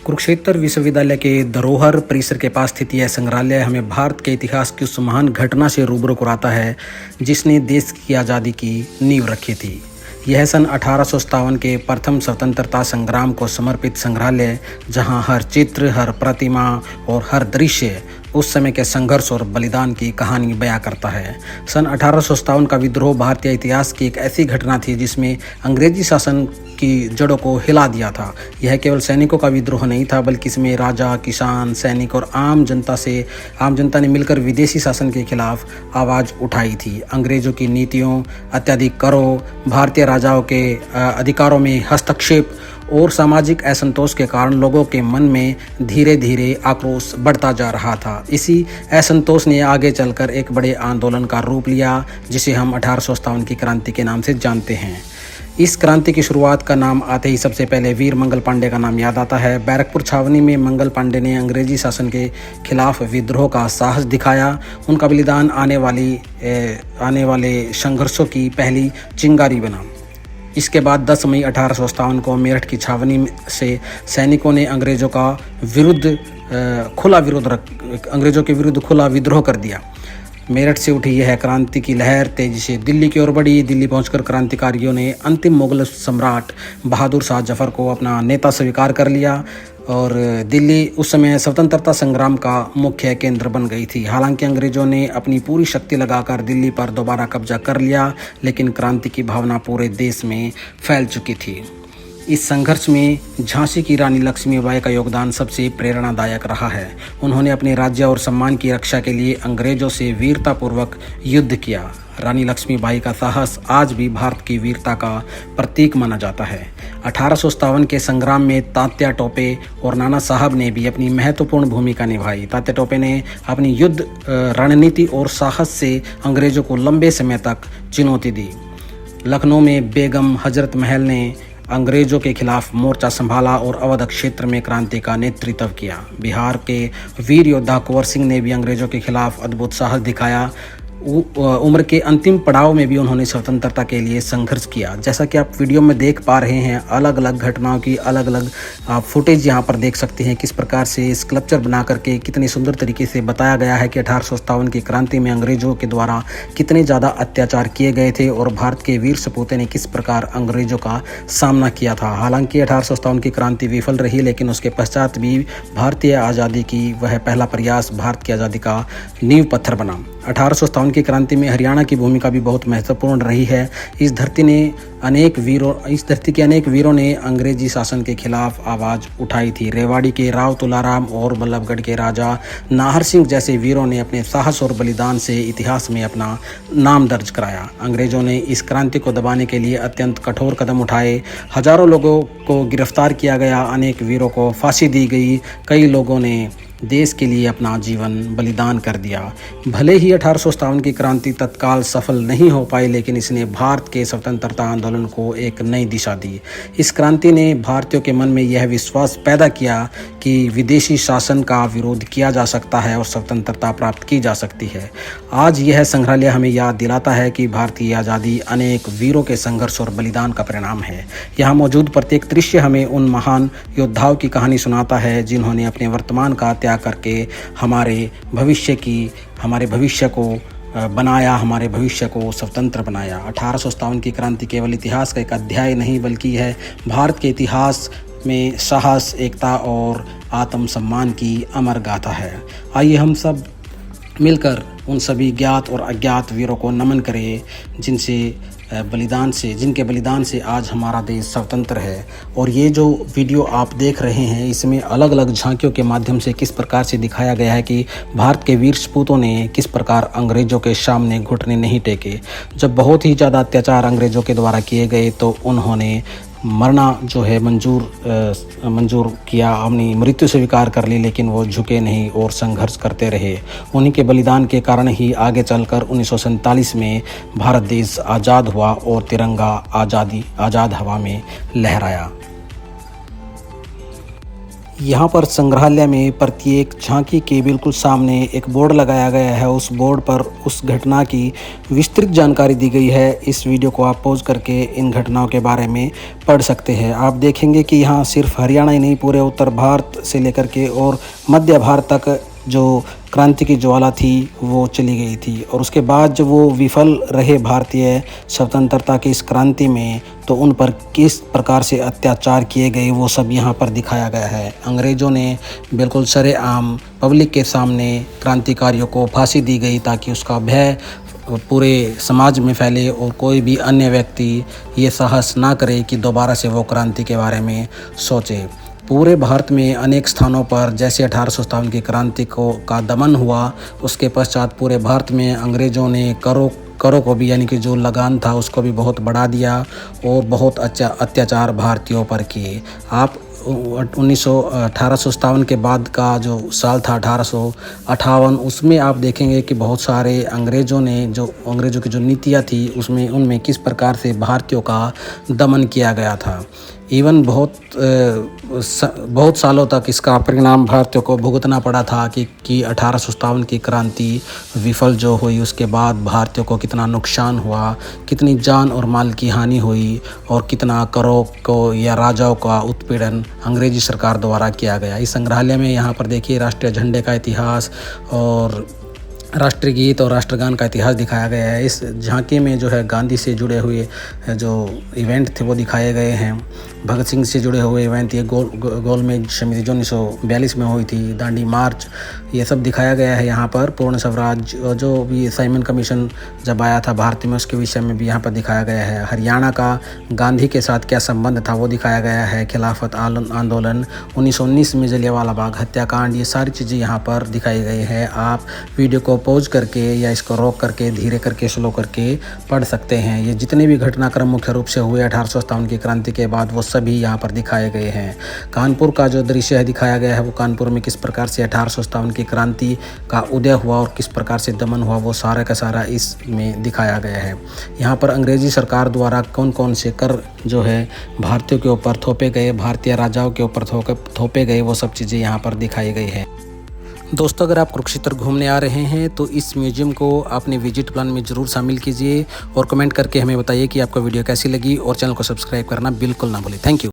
कुरुक्षेत्र विश्वविद्यालय के धरोहर परिसर के पास स्थित यह संग्रहालय हमें भारत के इतिहास की उस महान घटना से रूबरू कराता है जिसने देश की आज़ादी की नींव रखी थी। यह सन 1857 के प्रथम स्वतंत्रता संग्राम को समर्पित संग्रहालय, जहां हर चित्र, हर प्रतिमा और हर दृश्य उस समय के संघर्ष और बलिदान की कहानी बयां करता है। सन 1857 का विद्रोह भारतीय इतिहास की एक ऐसी घटना थी जिसमें अंग्रेजी शासन की जड़ों को हिला दिया था। यह केवल सैनिकों का विद्रोह नहीं था, बल्कि इसमें राजा, किसान, सैनिक और आम जनता ने मिलकर विदेशी शासन के खिलाफ आवाज़ उठाई थी। अंग्रेजों की नीतियों, अत्यधिक करों, भारतीय राजाओं के अधिकारों में हस्तक्षेप और सामाजिक असंतोष के कारण लोगों के मन में धीरे धीरे आक्रोश बढ़ता जा रहा था। इसी असंतोष ने आगे चलकर एक बड़े आंदोलन का रूप लिया, जिसे हम 1857 की क्रांति के नाम से जानते हैं। इस क्रांति की शुरुआत का नाम आते ही सबसे पहले वीर मंगल पांडे का नाम याद आता है। बैरकपुर छावनी में मंगल पांडे ने अंग्रेजी शासन के खिलाफ विद्रोह का साहस दिखाया। उनका बलिदान आने वाले संघर्षों की पहली चिंगारी बना। इसके बाद 10 मई 1857 को मेरठ की छावनी से सैनिकों ने अंग्रेजों के विरुद्ध खुला विद्रोह कर दिया। मेरठ से उठी यह क्रांति की लहर तेजी से दिल्ली की ओर बढ़ी। दिल्ली पहुंचकर क्रांतिकारियों ने अंतिम मुगल सम्राट बहादुर शाह जफर को अपना नेता स्वीकार कर लिया और दिल्ली उस समय स्वतंत्रता संग्राम का मुख्य केंद्र बन गई थी। हालांकि अंग्रेजों ने अपनी पूरी शक्ति लगाकर दिल्ली पर दोबारा कब्जा कर लिया, लेकिन क्रांति की भावना पूरे देश में फैल चुकी थी। इस संघर्ष में झांसी की रानी लक्ष्मीबाई का योगदान सबसे प्रेरणादायक रहा है। उन्होंने अपने राज्य और सम्मान की रक्षा के लिए अंग्रेजों से वीरतापूर्वक युद्ध किया। रानी लक्ष्मीबाई का साहस आज भी भारत की वीरता का प्रतीक माना जाता है। 1857 के संग्राम में तात्या टोपे और नाना साहब ने भी अपनी महत्वपूर्ण भूमिका निभाई। तात्या टोपे ने अपनी युद्ध रणनीति और साहस से अंग्रेजों को लंबे समय तक चुनौती दी। लखनऊ में बेगम हजरत महल ने अंग्रेजों के खिलाफ मोर्चा संभाला और अवध क्षेत्र में क्रांति का नेतृत्व किया। बिहार के वीर योद्धा कुंवर सिंह ने भी अंग्रेजों के खिलाफ अद्भुत साहस दिखाया। उम्र के अंतिम पड़ाव में भी उन्होंने स्वतंत्रता के लिए संघर्ष किया। जैसा कि आप वीडियो में देख पा रहे हैं, अलग अलग घटनाओं की अलग अलग आप फुटेज यहाँ पर देख सकते हैं। किस प्रकार से स्कल्पचर बना करके कितनी सुंदर तरीके से बताया गया है कि 1857 की क्रांति में अंग्रेजों के द्वारा कितने ज़्यादा अत्याचार किए गए थे और भारत के वीर सपूते ने किस प्रकार अंग्रेजों का सामना किया था। हालांकि 1857 की क्रांति विफल रही, लेकिन उसके पश्चात भी भारतीय आज़ादी की वह पहला प्रयास भारत की आज़ादी का नींव पत्थर बना। 1857 की क्रांति में हरियाणा की भूमिका भी बहुत महत्वपूर्ण रही है। इस धरती के अनेक वीरों ने अंग्रेजी शासन के खिलाफ आवाज़ उठाई थी। रेवाड़ी के राव तुलाराम और बल्लभगढ़ के राजा नाहर सिंह जैसे वीरों ने अपने साहस और बलिदान से इतिहास में अपना नाम दर्ज कराया। अंग्रेजों ने इस क्रांति को दबाने के लिए अत्यंत कठोर कदम उठाए। हजारों लोगों को गिरफ्तार किया गया, अनेक वीरों को फांसी दी गई, कई लोगों ने देश के लिए अपना जीवन बलिदान कर दिया। भले ही 1857 की क्रांति तत्काल सफल नहीं हो पाई, लेकिन इसने भारत के स्वतंत्रता आंदोलन को एक नई दिशा दी। इस क्रांति ने भारतीयों के मन में यह विश्वास पैदा किया कि विदेशी शासन का विरोध किया जा सकता है और स्वतंत्रता प्राप्त की जा सकती है। आज यह संग्रहालय हमें याद दिलाता है कि भारतीय आज़ादी अनेक वीरों के संघर्ष और बलिदान का परिणाम है। यहाँ मौजूद प्रत्येक दृश्य हमें उन महान योद्धाओं की कहानी सुनाता है जिन्होंने अपने वर्तमान का त्याग करके हमारे भविष्य को बनाया, हमारे भविष्य को स्वतंत्र बनाया। 1857 की क्रांति केवल इतिहास का एक अध्याय नहीं, बल्कि यह भारत के इतिहास में साहस, एकता और आत्मसम्मान की अमर गाथा है। आइए हम सब मिलकर उन सभी ज्ञात और अज्ञात वीरों को नमन करें जिनके बलिदान से आज हमारा देश स्वतंत्र है। और ये जो वीडियो आप देख रहे हैं, इसमें अलग अलग झांकियों के माध्यम से किस प्रकार से दिखाया गया है कि भारत के वीर सपूतों ने किस प्रकार अंग्रेजों के सामने घुटने नहीं टेके। जब बहुत ही ज़्यादा अत्याचार अंग्रेजों के द्वारा किए गए तो उन्होंने मरना जो है मंजूर किया, अपनी मृत्यु स्वीकार कर ली, लेकिन वो झुके नहीं और संघर्ष करते रहे। उन्हीं के बलिदान के कारण ही आगे चलकर 1947 में भारत देश आज़ाद हुआ और तिरंगा आज़ाद हवा में लहराया। यहाँ पर संग्रहालय में प्रत्येक झांकी के बिल्कुल सामने एक बोर्ड लगाया गया है। उस बोर्ड पर उस घटना की विस्तृत जानकारी दी गई है। इस वीडियो को आप पॉज करके इन घटनाओं के बारे में पढ़ सकते हैं। आप देखेंगे कि यहाँ सिर्फ हरियाणा ही नहीं, पूरे उत्तर भारत से लेकर के और मध्य भारत तक जो क्रांति की ज्वाला थी वो चली गई थी। और उसके बाद जब वो विफल रहे भारतीय स्वतंत्रता की इस क्रांति में, तो उन पर किस प्रकार से अत्याचार किए गए वो सब यहाँ पर दिखाया गया है। अंग्रेज़ों ने बिल्कुल सरेआम पब्लिक के सामने क्रांतिकारियों को फांसी दी गई ताकि उसका भय पूरे समाज में फैले और कोई भी अन्य व्यक्ति ये साहस ना करे कि दोबारा से वो क्रांति के बारे में सोचे। पूरे भारत में अनेक स्थानों पर जैसे 1857 की क्रांति का दमन हुआ, उसके पश्चात पूरे भारत में अंग्रेज़ों ने करों को भी, यानी कि जो लगान था उसको भी बहुत बढ़ा दिया और बहुत अच्छा अत्याचार भारतीयों पर किए। आप 1857 के बाद का जो साल था 1858, उसमें आप देखेंगे कि बहुत सारे अंग्रेज़ों की जो नीतियाँ थी उसमें उनमें किस प्रकार से भारतीयों का दमन किया गया था। इवन बहुत सालों तक इसका परिणाम भारतीयों को भुगतना पड़ा था कि 1857 की क्रांति विफल जो हुई, उसके बाद भारतीयों को कितना नुकसान हुआ, कितनी जान और माल की हानि हुई और कितना करों को या राजाओं का उत्पीड़न अंग्रेजी सरकार द्वारा किया गया। इस संग्रहालय में यहाँ पर देखिए राष्ट्रीय झंडे का इतिहास और राष्ट्रीय गीत और राष्ट्रगान का इतिहास दिखाया गया है। इस झांकी में जो है गांधी से जुड़े हुए जो इवेंट थे वो दिखाए गए हैं। भगत सिंह से जुड़े हुए इवेंट, ये गोलमेज समिति जो 1942 में हुई थी, दांडी मार्च, ये सब दिखाया गया है यहाँ पर। पूर्ण स्वराज जो भी साइमन कमीशन जब आया था भारत में, उसके विषय में भी यहाँ पर दिखाया गया है। हरियाणा का गांधी के साथ क्या संबंध था वो दिखाया गया है। खिलाफत आंदोलन, 1919 में जलियांवाला बाग हत्याकांड, ये सारी चीज़ें यहाँ पर दिखाई गई है। आप वीडियो को पॉज करके या इसको रोक करके धीरे करके स्लो करके पढ़ सकते हैं। ये जितने भी घटनाक्रम मुख्य रूप से हुए 1857 की क्रांति के बाद, वो सभी यहाँ पर दिखाए गए हैं। कानपुर का जो दृश्य है दिखाया गया है, वो कानपुर में किस प्रकार से 1857 की क्रांति का उदय हुआ और किस प्रकार से दमन हुआ, वो सारा का सारा इसमें दिखाया गया है। यहाँ पर अंग्रेजी सरकार द्वारा कौन कौन से कर जो है भारतीयों के ऊपर थोपे गए, भारतीय राजाओं के ऊपर थोपे गए, वो सब चीज़ें यहाँ पर दिखाई गई है। दोस्तों, अगर आप कुरुक्षेत्र घूमने आ रहे हैं तो इस म्यूजियम को अपने विजिट प्लान में ज़रूर शामिल कीजिए और कमेंट करके हमें बताइए कि आपको वीडियो कैसी लगी और चैनल को सब्सक्राइब करना बिल्कुल ना भूलें। Thank you.